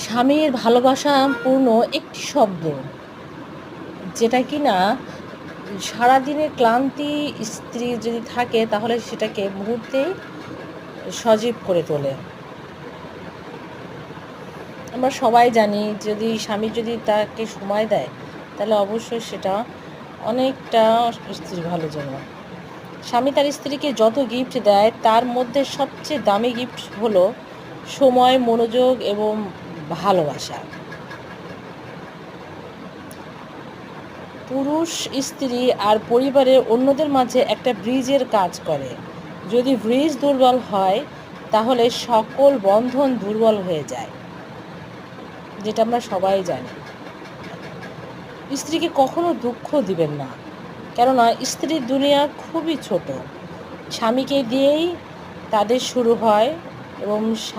স্বামীর ভালোবাসা পূর্ণ একটি শব্দ, যেটা কিনা সারাদিনের ক্লান্তি স্ত্রী যদি থাকে তাহলে সেটাকে মুহূর্তেই সজীব করে তোলে। আমরা সবাই জানি যদি স্বামী যদি তাকে সময় দেয় তাহলে অবশ্যই সেটা অনেকটা স্ত্রীর ভালোর জন্য। স্বামী তার স্ত্রীকে যত গিফট দেয় তার মধ্যে সবচেয়ে দামি গিফট হলো সময়, মনোযোগ এবং ভালোবাসা। পুরুষ স্ত্রী আর পরিবারের অন্যদের মাঝে একটা ব্রিজের কাজ করে। যদি ব্রিজ দুর্বল হয় তাহলে সকল বন্ধন দুর্বল হয়ে যায়, যেটা আমরা সবাই জানি। স্ত্রীকে কখনো দুঃখ দিবেন না, কেননা স্ত্রীর দুনিয়া খুবই ছোট। স্বামীকে দিয়েই তাদের শুরু হয় এবং